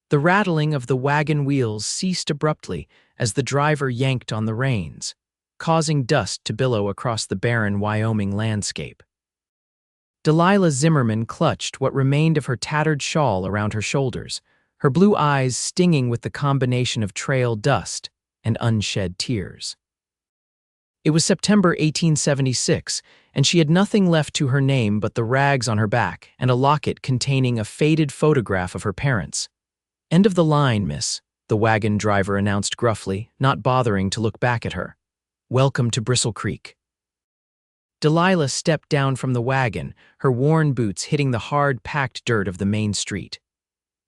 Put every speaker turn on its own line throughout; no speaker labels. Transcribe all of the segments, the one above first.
The rattling of the wagon wheels ceased abruptly as the driver yanked on the reins, causing dust to billow across the barren Wyoming landscape. Delilah Zimmerman clutched what remained of her tattered shawl around her shoulders, her blue eyes stinging with the combination of trail dust and unshed tears. It was September 1876, and she had nothing left to her name but the rags on her back and a locket containing a faded photograph of her parents. "End of the line, miss," the wagon driver announced gruffly, not bothering to look back at her. "Welcome to Bristlecreek." Delilah stepped down from the wagon, her worn boots hitting the hard, packed dirt of the main street.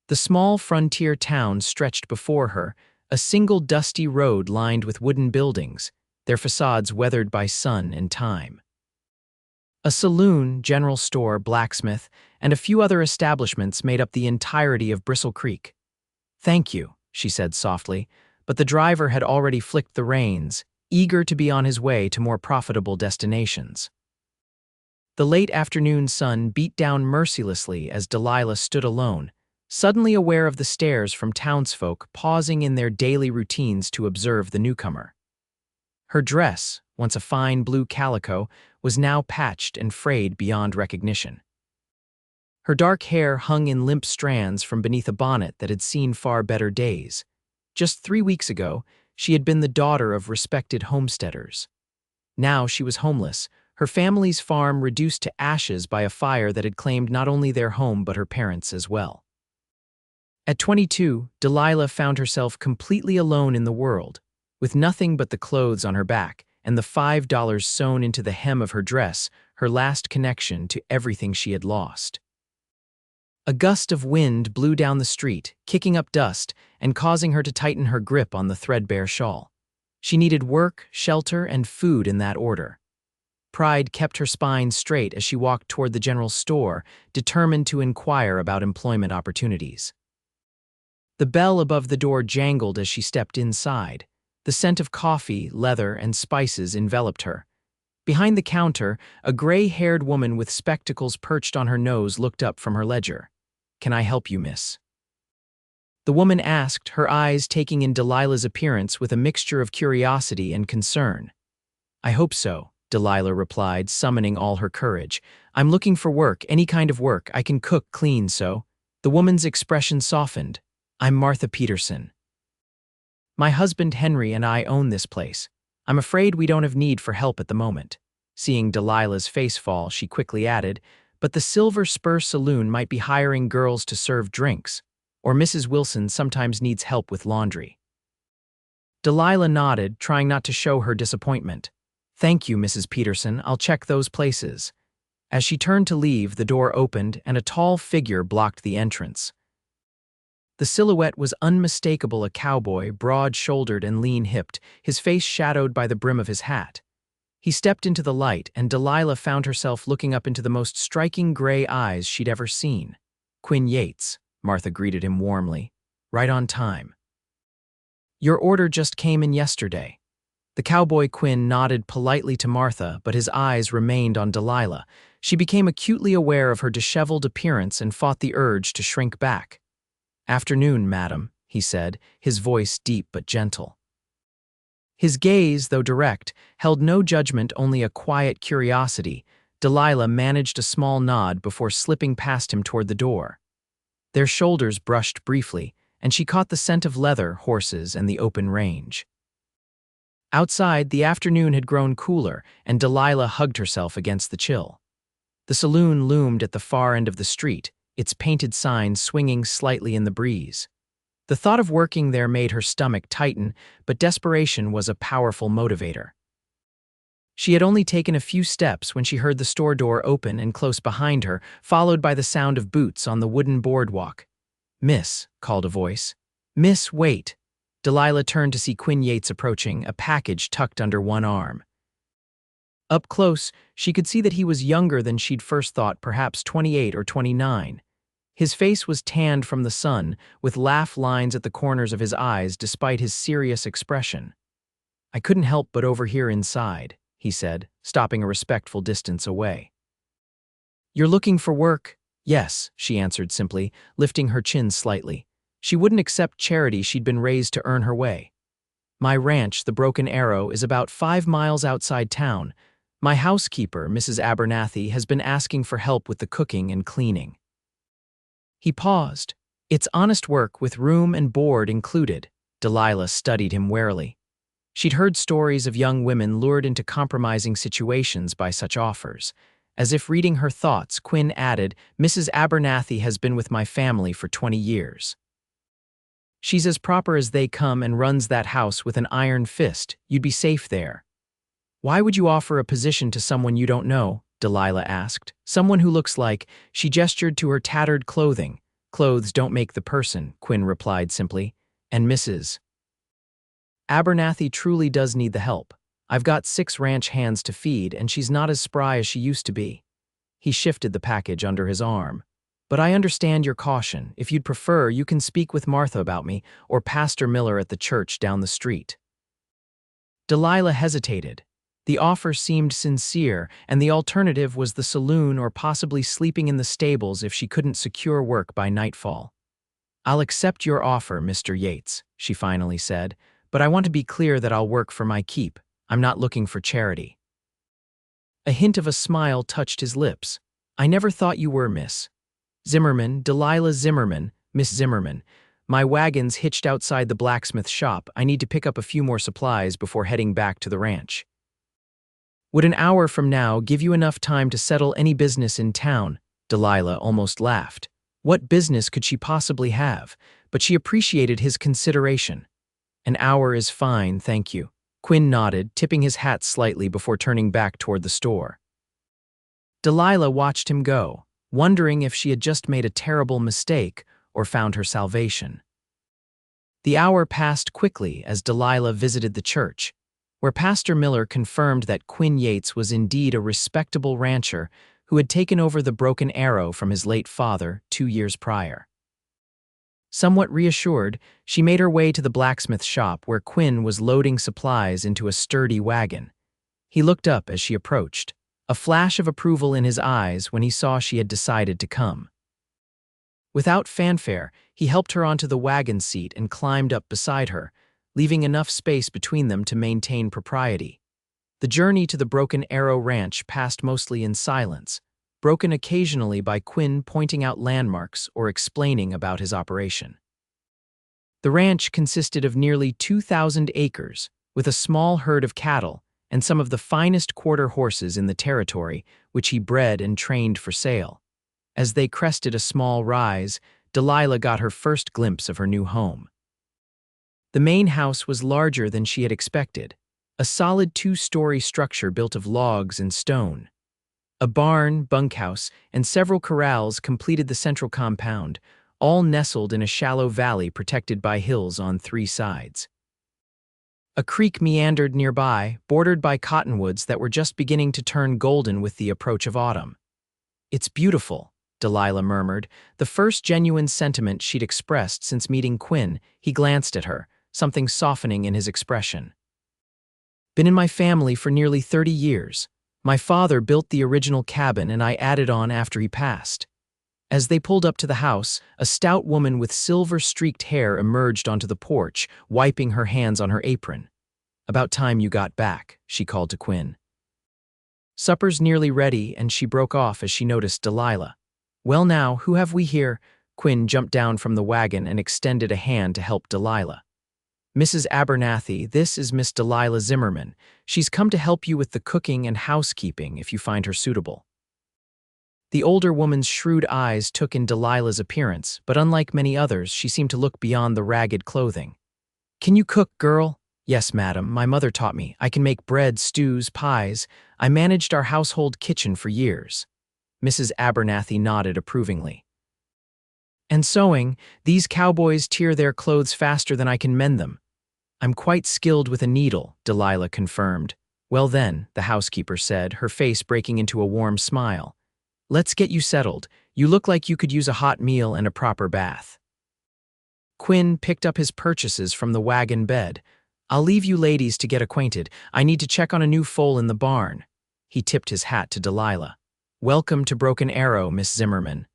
The small frontier town stretched before her, a single dusty road lined with wooden buildings, their facades weathered by sun and time. A saloon, general store, blacksmith, and a few other establishments made up the entirety of Bristlecreek. "Thank you," she said softly, but the driver had already flicked the reins, eager to be on his way to more profitable destinations. The late afternoon sun beat down mercilessly as Delilah stood alone, suddenly aware of the stares from townsfolk pausing in their daily routines to observe the newcomer. Her dress, once a fine blue calico, was now patched and frayed beyond recognition. Her dark hair hung in limp strands from beneath a bonnet that had seen far better days. Just 3 weeks ago, she had been the daughter of respected homesteaders. Now she was homeless, her family's farm reduced to ashes by a fire that had claimed not only their home but her parents as well. At 22, Delilah found herself completely alone in the world, with nothing but the clothes on her back and the $5 sewn into the hem of her dress, her last connection to everything she had lost. A gust of wind blew down the street, kicking up dust and causing her to tighten her grip on the threadbare shawl. She needed work, shelter, and food in that order. Pride kept her spine straight as she walked toward the general store, determined to inquire about employment opportunities. The bell above the door jangled as she stepped inside. The scent of coffee, leather, and spices enveloped her. Behind the counter, a gray-haired woman with spectacles perched on her nose looked up from her ledger. "Can I help you, miss?" The woman asked, her eyes taking in Delilah's appearance with a mixture of curiosity and concern. "I hope so," Delilah replied, summoning all her courage. "I'm looking for work, any kind of work. I can cook, clean, so." The woman's expression softened. "I'm Martha Peterson. My husband Henry and I own this place. I'm afraid we don't have need for help at the moment." Seeing Delilah's face fall, she quickly added, "But the Silver Spur Saloon might be hiring girls to serve drinks, or Mrs. Wilson sometimes needs help with laundry." Delilah nodded, trying not to show her disappointment. "Thank you, Mrs. Peterson, I'll check those places." As she turned to leave, the door opened and a tall figure blocked the entrance. The silhouette was unmistakable, a cowboy, broad-shouldered and lean-hipped, his face shadowed by the brim of his hat. He stepped into the light, and Delilah found herself looking up into the most striking gray eyes she'd ever seen. "Quinn Yates," Martha greeted him warmly. "Right on time. Your order just came in yesterday." The cowboy Quinn nodded politely to Martha, but his eyes remained on Delilah. She became acutely aware of her disheveled appearance and fought the urge to shrink back. "Afternoon, madam," he said, his voice deep but gentle. His gaze, though direct, held no judgment, only a quiet curiosity. Delilah managed a small nod before slipping past him toward the door. Their shoulders brushed briefly, and she caught the scent of leather, horses, and the open range. Outside, the afternoon had grown cooler, and Delilah hugged herself against the chill. The saloon loomed at the far end of the street, its painted sign swinging slightly in the breeze. The thought of working there made her stomach tighten, but desperation was a powerful motivator. She had only taken a few steps when she heard the store door open and close behind her, followed by the sound of boots on the wooden boardwalk. "Miss," called a voice. "Miss, wait." Delilah turned to see Quinn Yates approaching, a package tucked under one arm. Up close, she could see that he was younger than she'd first thought, perhaps 28 or 29. His face was tanned from the sun, with laugh lines at the corners of his eyes despite his serious expression. "I couldn't help but overhear inside," he said, stopping a respectful distance away. "You're looking for work?" "Yes," she answered simply, lifting her chin slightly. She wouldn't accept charity she'd been raised to earn her way. My ranch, the Broken Arrow, is about 5 miles outside town. My housekeeper, Mrs. Abernathy, has been asking for help with the cooking and cleaning. He paused. It's honest work with room and board included. Delilah studied him warily. She'd heard stories of young women lured into compromising situations by such offers. As if reading her thoughts, Quinn added, Mrs. Abernathy has been with my family for 20 years. She's as proper as they come and runs that house with an iron fist. You'd be safe there. Why would you offer a position to someone you don't know? Delilah asked. Someone who looks like, she gestured to her tattered clothing. Clothes don't make the person, Quinn replied simply. And Mrs. Abernathy truly does need the help. I've got 6 ranch hands to feed, and she's not as spry as she used to be. He shifted the package under his arm. But I understand your caution. If you'd prefer, you can speak with Martha about me, or Pastor Miller at the church down the street. Delilah hesitated. The offer seemed sincere, and the alternative was the saloon or possibly sleeping in the stables if she couldn't secure work by nightfall. I'll accept your offer, Mr. Yates, she finally said, but I want to be clear that I'll work for my keep. I'm not looking for charity. A hint of a smile touched his lips. I never thought you were, Miss Zimmerman, Delilah Zimmerman, Miss Zimmerman. My wagon's hitched outside the blacksmith shop. I need to pick up a few more supplies before heading back to the ranch. Would an hour from now give you enough time to settle any business in town? Delilah almost laughed. What business could she possibly have? But she appreciated his consideration. An hour is fine, thank you. Quinn nodded, tipping his hat slightly before turning back toward the store. Delilah watched him go, wondering if she had just made a terrible mistake or found her salvation. The hour passed quickly as Delilah visited the church, where Pastor Miller confirmed that Quinn Yates was indeed a respectable rancher who had taken over the Broken Arrow from his late father 2 years prior. Somewhat reassured, she made her way to the blacksmith shop where Quinn was loading supplies into a sturdy wagon. He looked up as she approached, a flash of approval in his eyes when he saw she had decided to come. Without fanfare, he helped her onto the wagon seat and climbed up beside her, leaving enough space between them to maintain propriety. The journey to the Broken Arrow Ranch passed mostly in silence, broken occasionally by Quinn pointing out landmarks or explaining about his operation. The ranch consisted of nearly 2,000 acres, with a small herd of cattle and some of the finest quarter horses in the territory, which he bred and trained for sale. As they crested a small rise, Delilah got her first glimpse of her new home. The main house was larger than she had expected, a solid 2-story structure built of logs and stone. A barn, bunkhouse, and several corrals completed the central compound, all nestled in a shallow valley protected by hills on 3 sides. A creek meandered nearby, bordered by cottonwoods that were just beginning to turn golden with the approach of autumn. It's beautiful, Delilah murmured, the first genuine sentiment she'd expressed since meeting Quinn. He glanced at her, something softening in his expression. Been in my family for nearly 30 years. My father built the original cabin and I added on after he passed. As they pulled up to the house, a stout woman with silver-streaked hair emerged onto the porch, wiping her hands on her apron. About time you got back, she called to Quinn. Supper's nearly ready, and she broke off as she noticed Delilah. Well now, who have we here? Quinn jumped down from the wagon and extended a hand to help Delilah. Mrs. Abernathy, this is Miss Delilah Zimmerman. She's come to help you with the cooking and housekeeping if you find her suitable. The older woman's shrewd eyes took in Delilah's appearance, but unlike many others, she seemed to look beyond the ragged clothing. Can you cook, girl? Yes, madam. My mother taught me. I can make bread, stews, pies. I managed our household kitchen for years. Mrs. Abernathy nodded approvingly. And sewing, these cowboys tear their clothes faster than I can mend them. I'm quite skilled with a needle, Delilah confirmed. Well then, the housekeeper said, her face breaking into a warm smile. Let's get you settled. You look like you could use a hot meal and a proper bath. Quinn picked up his purchases from the wagon bed. I'll leave you ladies to get acquainted. I need to check on a new foal in the barn. He tipped his hat to Delilah. Welcome to Broken Arrow, Miss Zimmerman.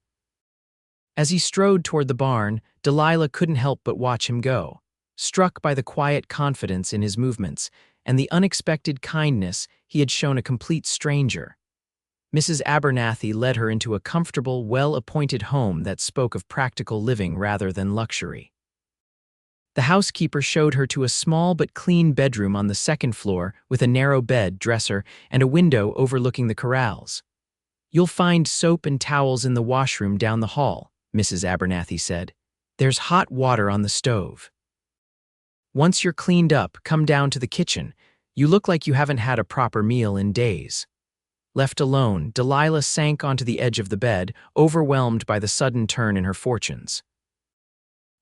As he strode toward the barn, Delilah couldn't help but watch him go, struck by the quiet confidence in his movements and the unexpected kindness he had shown a complete stranger. Mrs. Abernathy led her into a comfortable, well-appointed home that spoke of practical living rather than luxury. The housekeeper showed her to a small but clean bedroom on the second floor with a narrow bed, dresser, and a window overlooking the corrals. "You'll find soap and towels in the washroom down the hall," Mrs. Abernathy said. "There's hot water on the stove. Once you're cleaned up, come down to the kitchen. You look like you haven't had a proper meal in days." Left alone, Delilah sank onto the edge of the bed, overwhelmed by the sudden turn in her fortunes.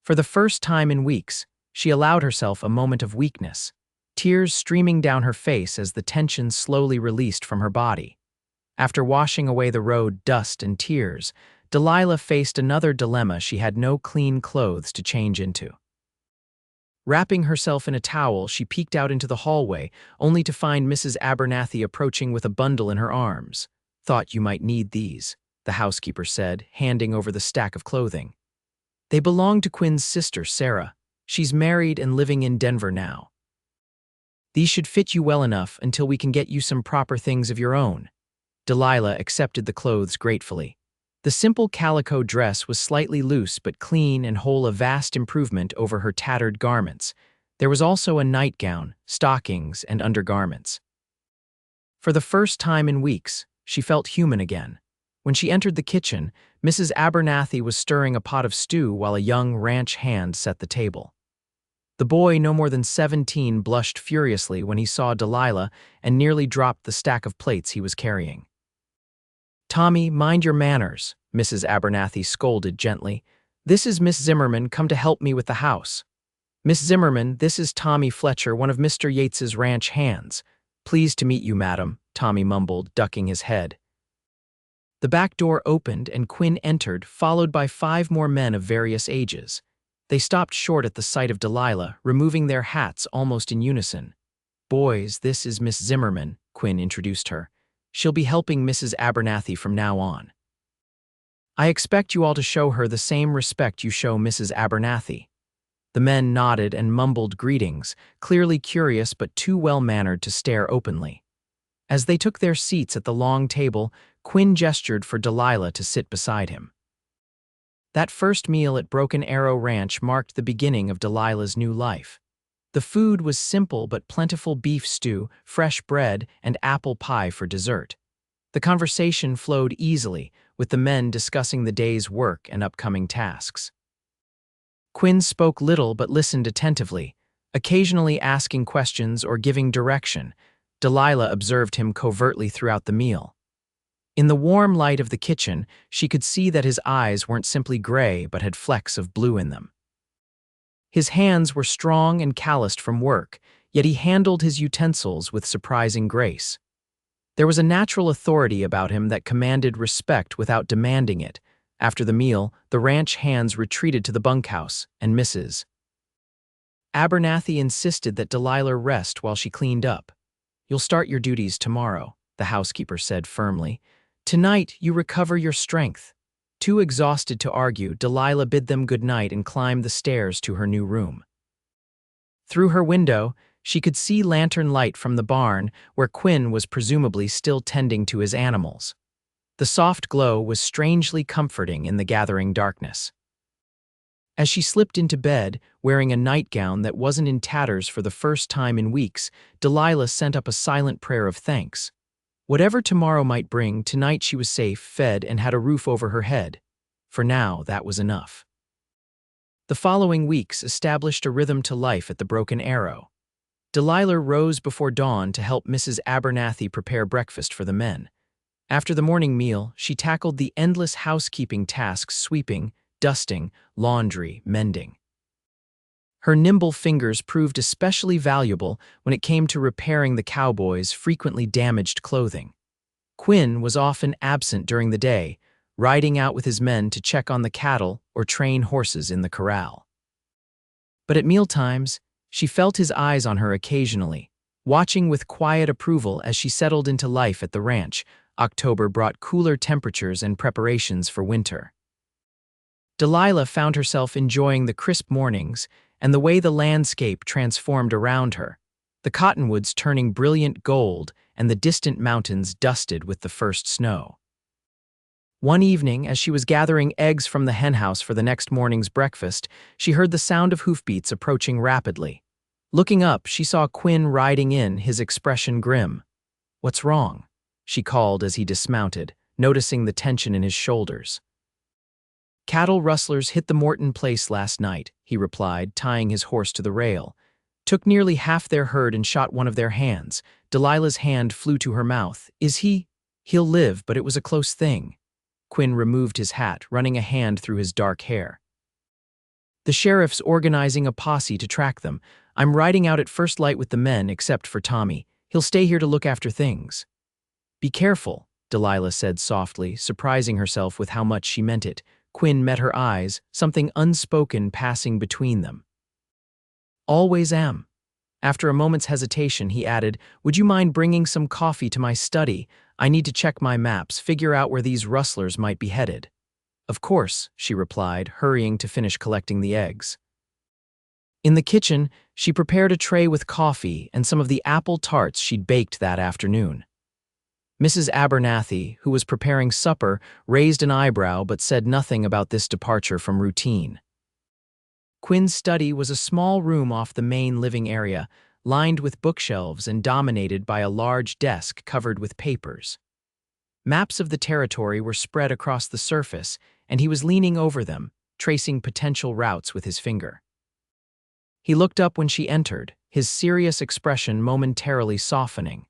For the first time in weeks, she allowed herself a moment of weakness, tears streaming down her face as the tension slowly released from her body. After washing away the road, dust, and tears, Delilah faced another dilemma: she had no clean clothes to change into. Wrapping herself in a towel, she peeked out into the hallway, only to find Mrs. Abernathy approaching with a bundle in her arms. "Thought you might need these," the housekeeper said, handing over the stack of clothing. "They belong to Quinn's sister, Sarah. She's married and living in Denver now. These should fit you well enough until we can get you some proper things of your own." Delilah accepted the clothes gratefully. The simple calico dress was slightly loose but clean and whole, a vast improvement over her tattered garments. There was also a nightgown, stockings, and undergarments. For the first time in weeks, she felt human again. When she entered the kitchen, Mrs. Abernathy was stirring a pot of stew while a young ranch hand set the table. The boy, no more than 17, blushed furiously when he saw Delilah and nearly dropped the stack of plates he was carrying. "Tommy, mind your manners," Mrs. Abernathy scolded gently. "This is Miss Zimmerman, come to help me with the house." "Miss Zimmerman, this is Tommy Fletcher, one of Mr. Yates's ranch hands." "Pleased to meet you, madam," Tommy mumbled, ducking his head. The back door opened and Quinn entered, followed by 5 more men of various ages. They stopped short at the sight of Delilah, removing their hats almost in unison. "Boys, this is Miss Zimmerman," Quinn introduced her. "She'll be helping Mrs. Abernathy from now on. I expect you all to show her the same respect you show Mrs. Abernathy." The men nodded and mumbled greetings, clearly curious but too well-mannered to stare openly. As they took their seats at the long table, Quinn gestured for Delilah to sit beside him. That first meal at Broken Arrow Ranch marked the beginning of Delilah's new life. The food was simple but plentiful: beef stew, fresh bread, and apple pie for dessert. The conversation flowed easily, with the men discussing the day's work and upcoming tasks. Quinn spoke little but listened attentively, occasionally asking questions or giving direction. Delilah observed him covertly throughout the meal. In the warm light of the kitchen, she could see that his eyes weren't simply gray but had flecks of blue in them. His hands were strong and calloused from work, yet he handled his utensils with surprising grace. There was a natural authority about him that commanded respect without demanding it. After the meal, the ranch hands retreated to the bunkhouse, and Mrs. Abernathy insisted that Delilah rest while she cleaned up. "You'll start your duties tomorrow," the housekeeper said firmly. "Tonight, you recover your strength." Too exhausted to argue, Delilah bid them good night and climbed the stairs to her new room. Through her window, she could see lantern light from the barn, where Quinn was presumably still tending to his animals. The soft glow was strangely comforting in the gathering darkness. As she slipped into bed, wearing a nightgown that wasn't in tatters for the first time in weeks, Delilah sent up a silent prayer of thanks. Whatever tomorrow might bring, tonight she was safe, fed, and had a roof over her head. For now, that was enough. The following weeks established a rhythm to life at the Broken Arrow. Delilah rose before dawn to help Mrs. Abernathy prepare breakfast for the men. After the morning meal, she tackled the endless housekeeping tasks: sweeping, dusting, laundry, mending. Her nimble fingers proved especially valuable when it came to repairing the Cowboy's frequently damaged clothing. Quinn was often absent during the day, riding out with his men to check on the cattle or train horses in the corral. But at mealtimes, she felt his eyes on her occasionally, watching with quiet approval as she settled into life at the ranch. October brought cooler temperatures and preparations for winter. Delilah found herself enjoying the crisp mornings and the way the landscape transformed around her, the cottonwoods turning brilliant gold and the distant mountains dusted with the first snow. One evening, as she was gathering eggs from the henhouse for the next morning's breakfast, she heard the sound of hoofbeats approaching rapidly. Looking up, she saw Quinn riding in, his expression grim. "What's wrong?" she called as he dismounted, noticing the tension in his shoulders. "Cattle rustlers hit the Morton place last night," he replied, tying his horse to the rail. "Took nearly half their herd and shot one of their hands." Delilah's hand flew to her mouth. "Is he? He'll live, but it was a close thing." Quinn removed his hat, running a hand through his dark hair. "The sheriff's organizing a posse to track them. I'm riding out at first light with the men, except for Tommy. He'll stay here to look after things." "Be careful," Delilah said softly, surprising herself with how much she meant it. Quinn met her eyes, something unspoken passing between them. "Always am." After a moment's hesitation, he added, "Would you mind bringing some coffee to my study? I need to check my maps, figure out where these rustlers might be headed." "Of course," she replied, hurrying to finish collecting the eggs. In the kitchen, she prepared a tray with coffee and some of the apple tarts she'd baked that afternoon. Mrs. Abernathy, who was preparing supper, raised an eyebrow but said nothing about this departure from routine. Quinn's study was a small room off the main living area, lined with bookshelves and dominated by a large desk covered with papers. Maps of the territory were spread across the surface, and he was leaning over them, tracing potential routes with his finger. He looked up when she entered, his serious expression momentarily softening.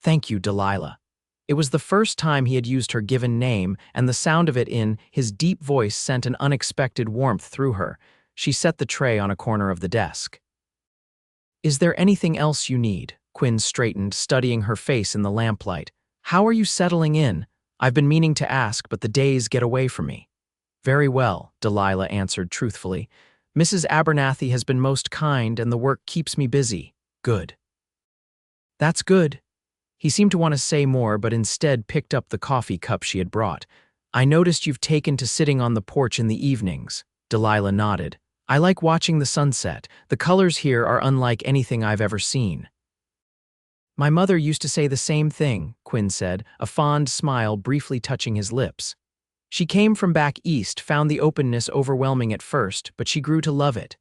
"Thank you, Delilah." It was the first time he had used her given name, and the sound of it in his deep voice sent an unexpected warmth through her. She set the tray on a corner of the desk. "Is there anything else you need?" Quinn straightened, studying her face in the lamplight. "How are you settling in? I've been meaning to ask, but the days get away from me." "Very well," Delilah answered truthfully. "Mrs. Abernathy has been most kind, and the work keeps me busy." "Good." "That's good." He seemed to want to say more, but instead picked up the coffee cup she had brought. "I noticed you've taken to sitting on the porch in the evenings." Delilah nodded. "I like watching the sunset. The colors here are unlike anything I've ever seen." "My mother used to say the same thing," Quinn said, a fond smile briefly touching his lips. "She came from back east, found the openness overwhelming at first, but she grew to love it."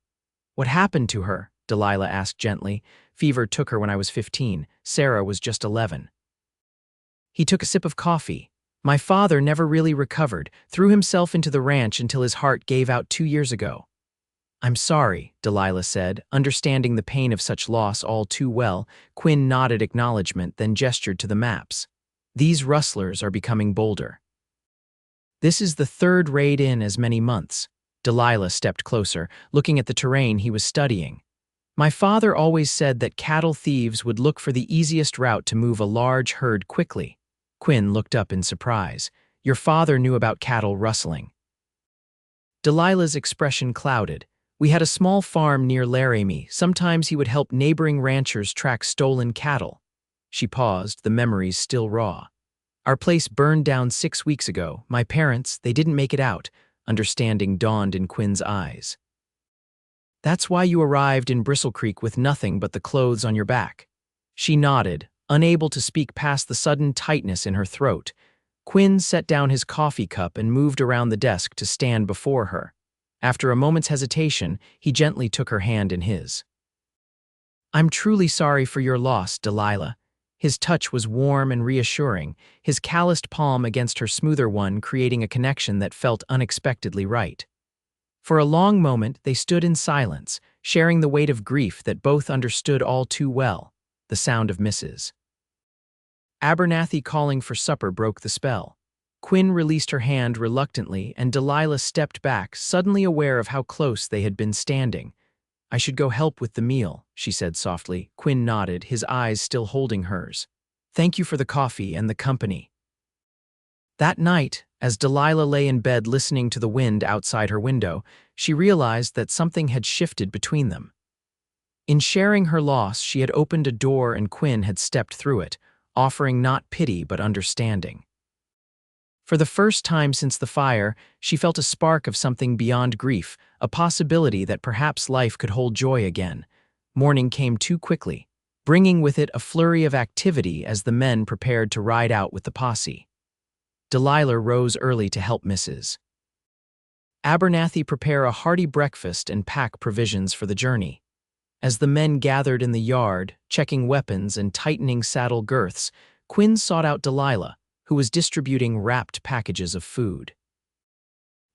"What happened to her?" Delilah asked gently. "Fever took her when I was 15. Sarah was just 11. He took a sip of coffee. "My father never really recovered, threw himself into the ranch until his heart gave out 2 years ago." "I'm sorry," Delilah said, understanding the pain of such loss all too well. Quinn nodded acknowledgement, then gestured to the maps. "These rustlers are becoming bolder." "This is the third raid in as many months." Delilah stepped closer, looking at the terrain he was studying. "My father always said that cattle thieves would look for the easiest route to move a large herd quickly." Quinn looked up in surprise. "Your father knew about cattle rustling." Delilah's expression clouded. "We had a small farm near Laramie. Sometimes he would help neighboring ranchers track stolen cattle." She paused, the memories still raw. "Our place burned down 6 weeks ago. My parents, they didn't make it out." Understanding dawned in Quinn's eyes. "That's why you arrived in Bristlecreek with nothing but the clothes on your back." She nodded, unable to speak past the sudden tightness in her throat. Quinn set down his coffee cup and moved around the desk to stand before her. After a moment's hesitation, he gently took her hand in his. "I'm truly sorry for your loss, Delilah." His touch was warm and reassuring, his calloused palm against her smoother one creating a connection that felt unexpectedly right. For a long moment, they stood in silence, sharing the weight of grief that both understood all too well, the sound of Mrs. Abernathy calling for supper broke the spell. Quinn released her hand reluctantly, and Delilah stepped back, suddenly aware of how close they had been standing. "I should go help with the meal," she said softly. Quinn nodded, his eyes still holding hers. "Thank you for the coffee and the company." That night, as Delilah lay in bed listening to the wind outside her window, she realized that something had shifted between them. In sharing her loss, she had opened a door and Quinn had stepped through it, offering not pity but understanding. For the first time since the fire, she felt a spark of something beyond grief, a possibility that perhaps life could hold joy again. Morning came too quickly, bringing with it a flurry of activity as the men prepared to ride out with the posse. Delilah rose early to help Mrs. Abernathy prepare a hearty breakfast and pack provisions for the journey. As the men gathered in the yard, checking weapons and tightening saddle girths, Quinn sought out Delilah, who was distributing wrapped packages of food.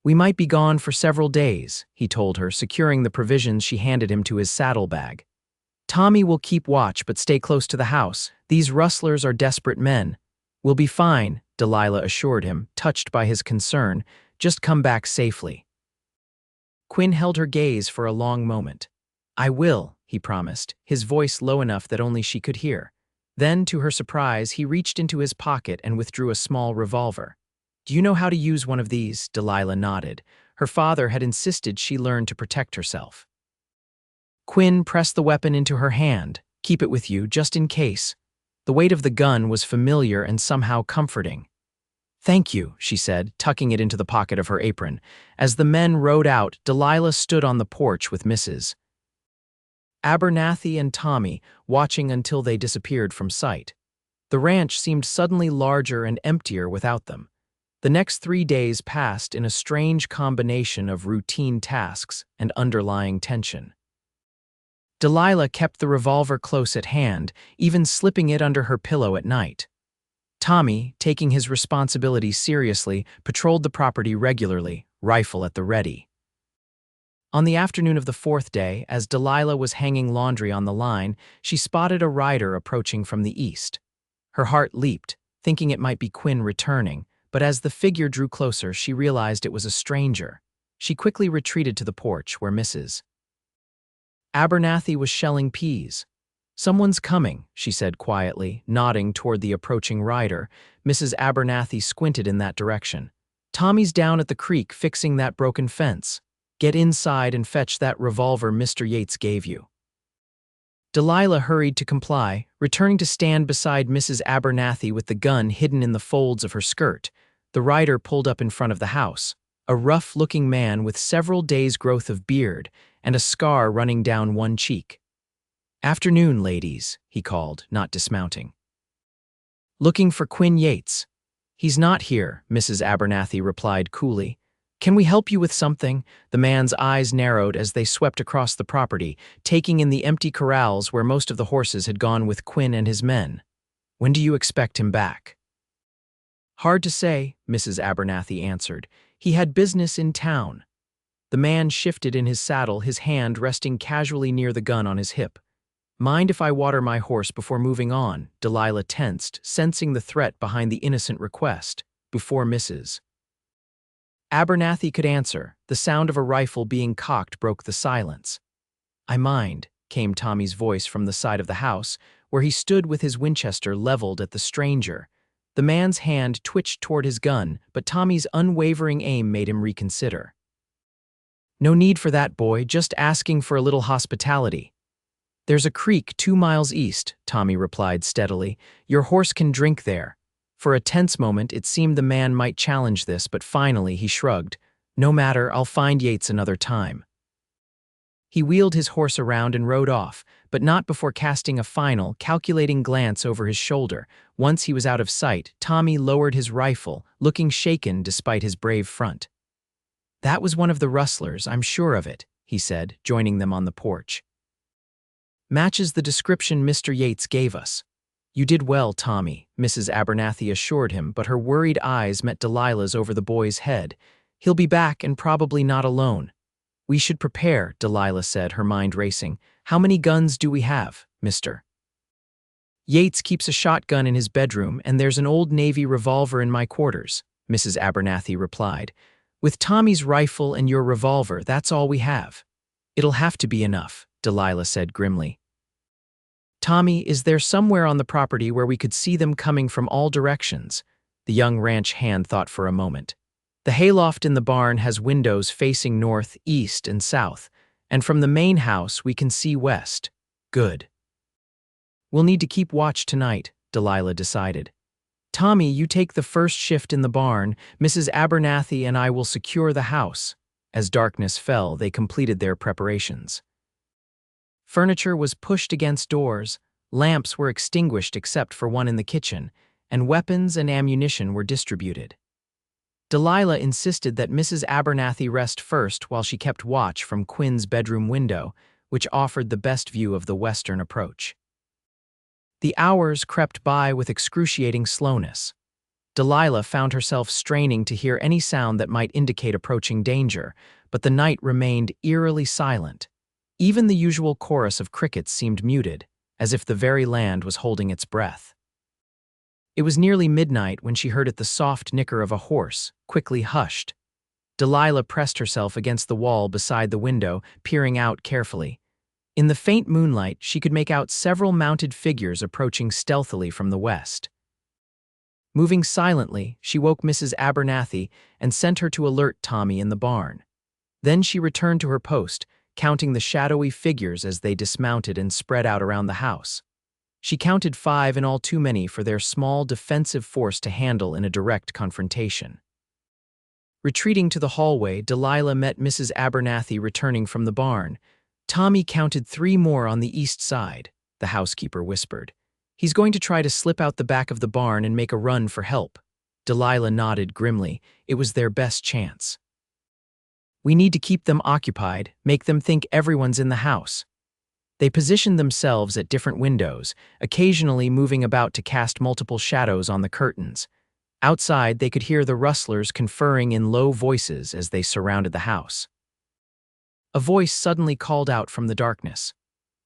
"We might be gone for several days," he told her, securing the provisions she handed him to his saddlebag. "Tommy will keep watch but stay close to the house. These rustlers are desperate men." "We'll be fine," Delilah assured him, touched by his concern. "Just come back safely." Quinn held her gaze for a long moment. "I will," he promised, his voice low enough that only she could hear. Then, to her surprise, he reached into his pocket and withdrew a small revolver. "Do you know how to use one of these?" Delilah nodded. Her father had insisted she learn to protect herself. Quinn pressed the weapon into her hand. "Keep it with you, just in case." The weight of the gun was familiar and somehow comforting. "Thank you," she said, tucking it into the pocket of her apron. As the men rode out, Delilah stood on the porch with Mrs. Abernathy and Tommy, watching until they disappeared from sight. The ranch seemed suddenly larger and emptier without them. The next 3 days passed in a strange combination of routine tasks and underlying tension. Delilah kept the revolver close at hand, even slipping it under her pillow at night. Tommy, taking his responsibilities seriously, patrolled the property regularly, rifle at the ready. On the afternoon of the 4th day, as Delilah was hanging laundry on the line, she spotted a rider approaching from the east. Her heart leaped, thinking it might be Quinn returning, but as the figure drew closer, she realized it was a stranger. She quickly retreated to the porch where Mrs. Abernathy was shelling peas. "Someone's coming," she said quietly, nodding toward the approaching rider. Mrs. Abernathy squinted in that direction. "Tommy's down at the creek fixing that broken fence. Get inside and fetch that revolver Mr. Yates gave you." Delilah hurried to comply, returning to stand beside Mrs. Abernathy with the gun hidden in the folds of her skirt. The rider pulled up in front of the house, a rough-looking man with several days' growth of beard and a scar running down one cheek. "Afternoon, ladies," he called, not dismounting. "Looking for Quinn Yates." "He's not here," Mrs. Abernathy replied coolly. "Can we help you with something?" The man's eyes narrowed as they swept across the property, taking in the empty corrals where most of the horses had gone with Quinn and his men. "When do you expect him back?" "Hard to say," Mrs. Abernathy answered. "He had business in town." The man shifted in his saddle, his hand resting casually near the gun on his hip. "Mind if I water my horse before moving on?" Delilah tensed, sensing the threat behind the innocent request. Before Mrs. Abernathy could answer, the sound of a rifle being cocked broke the silence. "I mind," came Tommy's voice from the side of the house, where he stood with his Winchester leveled at the stranger. The man's hand twitched toward his gun, but Tommy's unwavering aim made him reconsider. "No need for that, boy, just asking for a little hospitality." "There's a creek 2 miles east," Tommy replied steadily. "Your horse can drink there." For a tense moment, it seemed the man might challenge this, but finally he shrugged. "No matter, I'll find Yates another time." He wheeled his horse around and rode off, but not before casting a final, calculating glance over his shoulder. Once he was out of sight, Tommy lowered his rifle, looking shaken despite his brave front. "That was one of the rustlers, I'm sure of it," he said, joining them on the porch. "Matches the description Mr. Yates gave us." "You did well, Tommy," Mrs. Abernathy assured him, but her worried eyes met Delilah's over the boy's head. "He'll be back and probably not alone." "We should prepare," Delilah said, her mind racing. "How many guns do we have, Mr.?" "Yates keeps a shotgun in his bedroom, and there's an old Navy revolver in my quarters," Mrs. Abernathy replied. "With Tommy's rifle and your revolver, that's all we have." "It'll have to be enough," Delilah said grimly. "Tommy, is there somewhere on the property where we could see them coming from all directions?" The young ranch hand thought for a moment. "The hayloft in the barn has windows facing north, east, and south, and from the main house we can see west." "Good." "We'll need to keep watch tonight," Delilah decided. Tommy, you take the first shift in the barn. Mrs. Abernathy and I will secure the house." As darkness fell, they completed their preparations. Furniture was pushed against doors, lamps were extinguished except for one in the kitchen, and weapons and ammunition were distributed. Delilah insisted that Mrs. Abernathy rest first while she kept watch from Quinn's bedroom window, which offered the best view of the western approach. The hours crept by with excruciating slowness. Delilah found herself straining to hear any sound that might indicate approaching danger, but the night remained eerily silent. Even the usual chorus of crickets seemed muted, as if the very land was holding its breath. It was nearly midnight when she heard the soft nicker of a horse, quickly hushed. Delilah pressed herself against the wall beside the window, peering out carefully. In the faint moonlight, she could make out several mounted figures approaching stealthily from the west. Moving silently, she woke Mrs. Abernathy and sent her to alert Tommy in the barn. Then she returned to her post, counting the shadowy figures as they dismounted and spread out around the house. She counted 5 in all, too many for their small defensive force to handle in a direct confrontation. Retreating to the hallway, Delilah met Mrs. Abernathy returning from the barn. "Tommy counted 3 more on the east side," the housekeeper whispered. "He's going to try to slip out the back of the barn and make a run for help." Delilah nodded grimly. It was their best chance. "We need to keep them occupied, make them think everyone's in the house." They positioned themselves at different windows, occasionally moving about to cast multiple shadows on the curtains. Outside, they could hear the rustlers conferring in low voices as they surrounded the house. A voice suddenly called out from the darkness.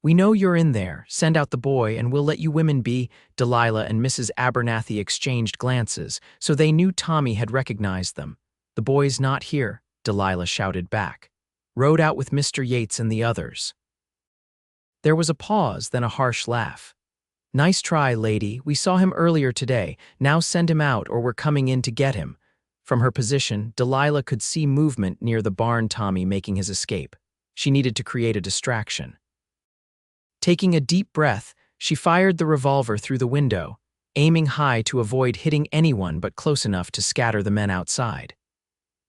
"We know you're in there. Send out the boy and we'll let you women be." Delilah and Mrs. Abernathy exchanged glances, so they knew Tommy had recognized them. "The boy's not here," Delilah shouted back. "Rode out with Mr. Yates and the others." There was a pause, then a harsh laugh. "Nice try, lady. We saw him earlier today. Now send him out or we're coming in to get him." From her position, Delilah could see movement near the barn. Tommy making his escape. She needed to create a distraction. Taking a deep breath, she fired the revolver through the window, aiming high to avoid hitting anyone but close enough to scatter the men outside.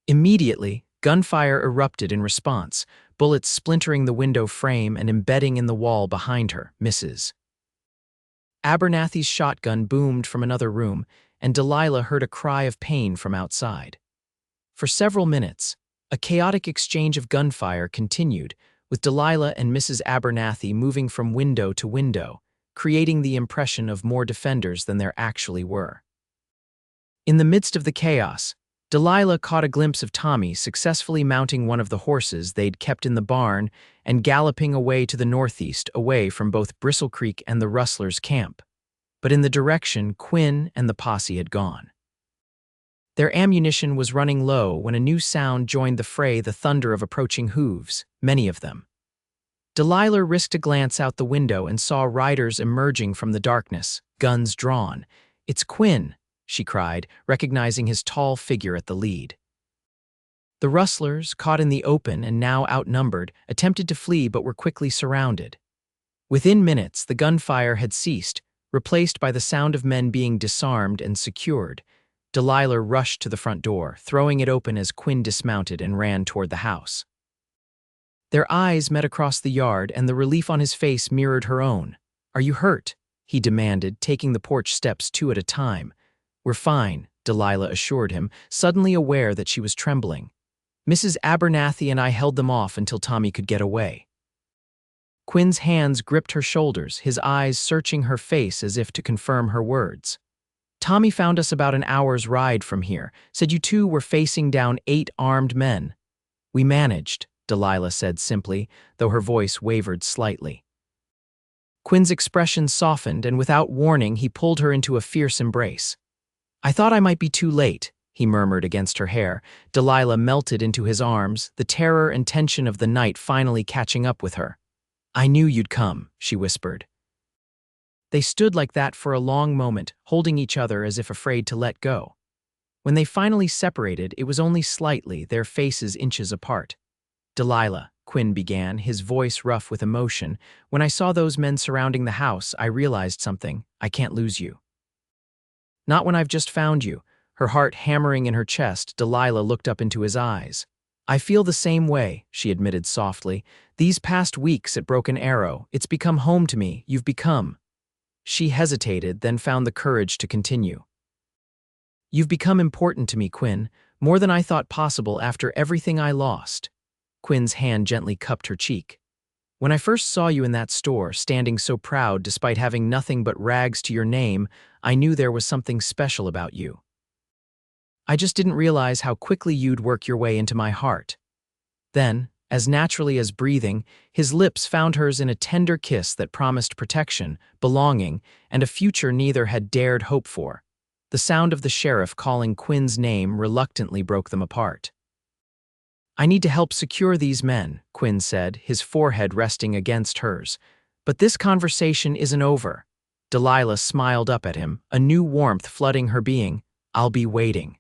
Immediately, gunfire erupted in response, bullets splintering the window frame and embedding in the wall behind her. Mrs. Abernathy's shotgun boomed from another room, and Delilah heard a cry of pain from outside. For several minutes, a chaotic exchange of gunfire continued, with Delilah and Mrs. Abernathy moving from window to window, creating the impression of more defenders than there actually were. In the midst of the chaos, Delilah caught a glimpse of Tommy successfully mounting one of the horses they'd kept in the barn and galloping away to the northeast, away from both Bristlecreek and the rustlers' camp. But in the direction Quinn and the posse had gone. Their ammunition was running low when a new sound joined the fray, the thunder of approaching hooves, many of them. Delilah risked a glance out the window and saw riders emerging from the darkness, guns drawn. "It's Quinn," she cried, recognizing his tall figure at the lead. The rustlers, caught in the open and now outnumbered, attempted to flee but were quickly surrounded. Within minutes, the gunfire had ceased, replaced by the sound of men being disarmed and secured. Delilah rushed to the front door, throwing it open as Quinn dismounted and ran toward the house. Their eyes met across the yard, and the relief on his face mirrored her own. "Are you hurt?" he demanded, taking the porch steps 2 at a time. "We're fine," Delilah assured him, suddenly aware that she was trembling. "Mrs. Abernathy and I held them off until Tommy could get away." Quinn's hands gripped her shoulders, his eyes searching her face as if to confirm her words. "Tommy found us about an hour's ride from here, said you two were facing down 8 armed men." "We managed," Delilah said simply, though her voice wavered slightly. Quinn's expression softened, and without warning he pulled her into a fierce embrace. "I thought I might be too late," he murmured against her hair. Delilah melted into his arms, the terror and tension of the night finally catching up with her. "I knew you'd come," she whispered. They stood like that for a long moment, holding each other as if afraid to let go. When they finally separated, it was only slightly, their faces inches apart. "Delilah," Quinn began, his voice rough with emotion, "when I saw those men surrounding the house, I realized something. I can't lose you." Not when I've just found you." Her heart hammering in her chest, Delilah looked up into his eyes. "I feel the same way," she admitted softly. "These past weeks at Broken Arrow, it's become home to me. You've become—" She hesitated, then found the courage to continue. "You've become important to me, Quinn, more than I thought possible after everything I lost." Quinn's hand gently cupped her cheek. "When I first saw you in that store, standing so proud despite having nothing but rags to your name, I knew there was something special about you. I just didn't realize how quickly you'd work your way into my heart." Then, as naturally as breathing, his lips found hers in a tender kiss that promised protection, belonging, and a future neither had dared hope for. The sound of the sheriff calling Quinn's name reluctantly broke them apart. "I need to help secure these men," Quinn said, his forehead resting against hers. "But this conversation isn't over." Delilah smiled up at him, a new warmth flooding her being. "I'll be waiting."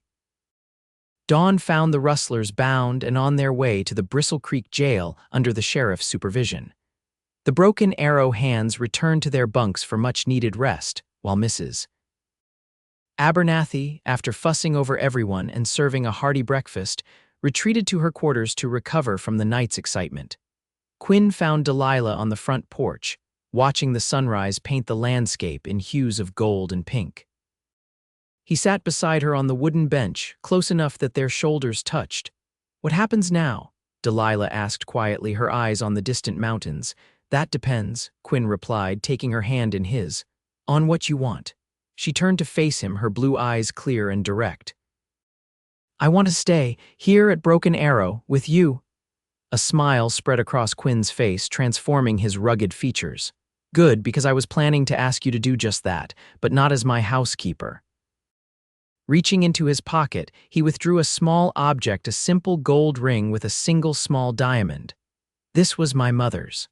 Dawn found the rustlers bound and on their way to the Bristlecreek jail under the sheriff's supervision. The Broken Arrow hands returned to their bunks for much-needed rest, while Mrs. Abernathy, after fussing over everyone and serving a hearty breakfast, retreated to her quarters to recover from the night's excitement. Quinn found Delilah on the front porch, watching the sunrise paint the landscape in hues of gold and pink. He sat beside her on the wooden bench, close enough that their shoulders touched. "What happens now?" Delilah asked quietly, her eyes on the distant mountains. "That depends," Quinn replied, taking her hand in his. "On what you want." She turned to face him, her blue eyes clear and direct. "I want to stay, here at Broken Arrow, with you." A smile spread across Quinn's face, transforming his rugged features. "Good, because I was planning to ask you to do just that, but not as my housekeeper." Reaching into his pocket, he withdrew a small object, a simple gold ring with a single small diamond. "This was my mother's.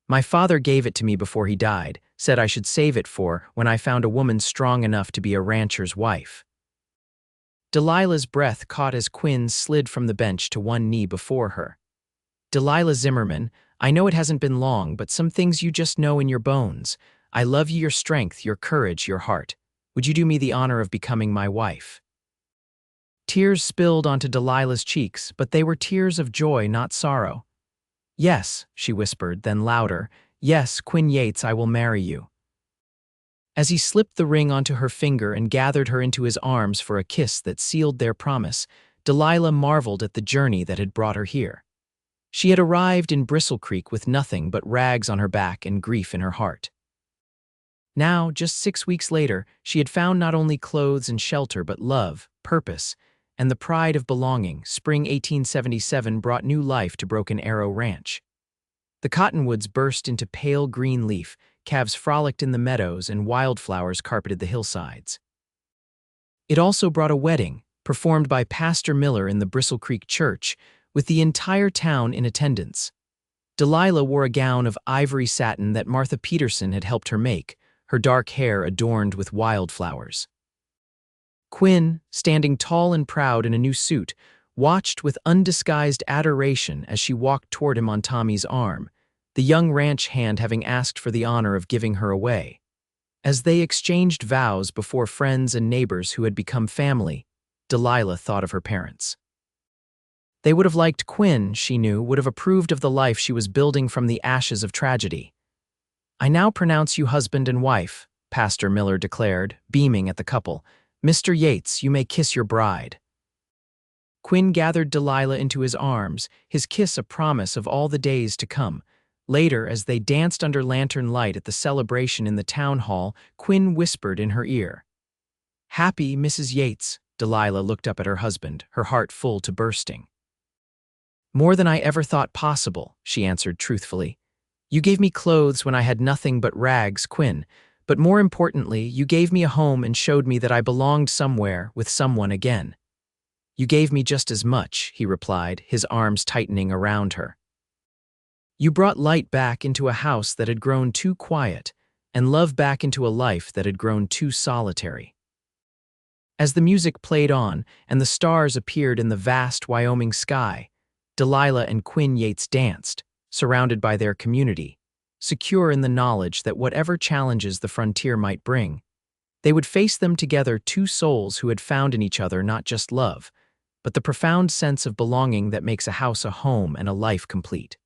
My father gave it to me before he died, said I should save it for when I found a woman strong enough to be a rancher's wife." Delilah's breath caught as Quinn slid from the bench to one knee before her. "Delilah Zimmerman, I know it hasn't been long, but some things you just know in your bones. I love you, your strength, your courage, your heart. Would you do me the honor of becoming my wife?" Tears spilled onto Delilah's cheeks, but they were tears of joy, not sorrow. "Yes," she whispered, then louder, "Yes, Quinn Yates, I will marry you." As he slipped the ring onto her finger and gathered her into his arms for a kiss that sealed their promise, Delilah marveled at the journey that had brought her here. She had arrived in Bristlecreek with nothing but rags on her back and grief in her heart. Now, just 6 weeks later, she had found not only clothes and shelter but love, purpose, and the pride of belonging. Spring 1877 brought new life to Broken Arrow Ranch. The cottonwoods burst into pale green leaf, calves frolicked in the meadows, and wildflowers carpeted the hillsides. It also brought a wedding, performed by Pastor Miller in the Bristlecreek church, with the entire town in attendance. Delilah wore a gown of ivory satin that Martha Peterson had helped her make, her dark hair adorned with wildflowers. Quinn, standing tall and proud in a new suit, watched with undisguised adoration as she walked toward him on Tommy's arm, the young ranch hand having asked for the honor of giving her away. As they exchanged vows before friends and neighbors who had become family, Delilah thought of her parents. They would have liked Quinn, she knew, would have approved of the life she was building from the ashes of tragedy. "I now pronounce you husband and wife," Pastor Miller declared, beaming at the couple. "Mr. Yates, you may kiss your bride." Quinn gathered Delilah into his arms, his kiss a promise of all the days to come. Later, as they danced under lantern light at the celebration in the town hall, Quinn whispered in her ear. "Happy Mrs. Yates." Delilah looked up at her husband, her heart full to bursting. "More than I ever thought possible," she answered truthfully. "You gave me clothes when I had nothing but rags, Quinn, but more importantly, you gave me a home and showed me that I belonged somewhere with someone again." "You gave me just as much," he replied, his arms tightening around her. "You brought light back into a house that had grown too quiet, and love back into a life that had grown too solitary." As the music played on and the stars appeared in the vast Wyoming sky, Delilah and Quinn Yates danced, surrounded by their community, secure in the knowledge that whatever challenges the frontier might bring, They would face them together, two souls who had found in each other not just love, but the profound sense of belonging that makes a house a home and a life complete.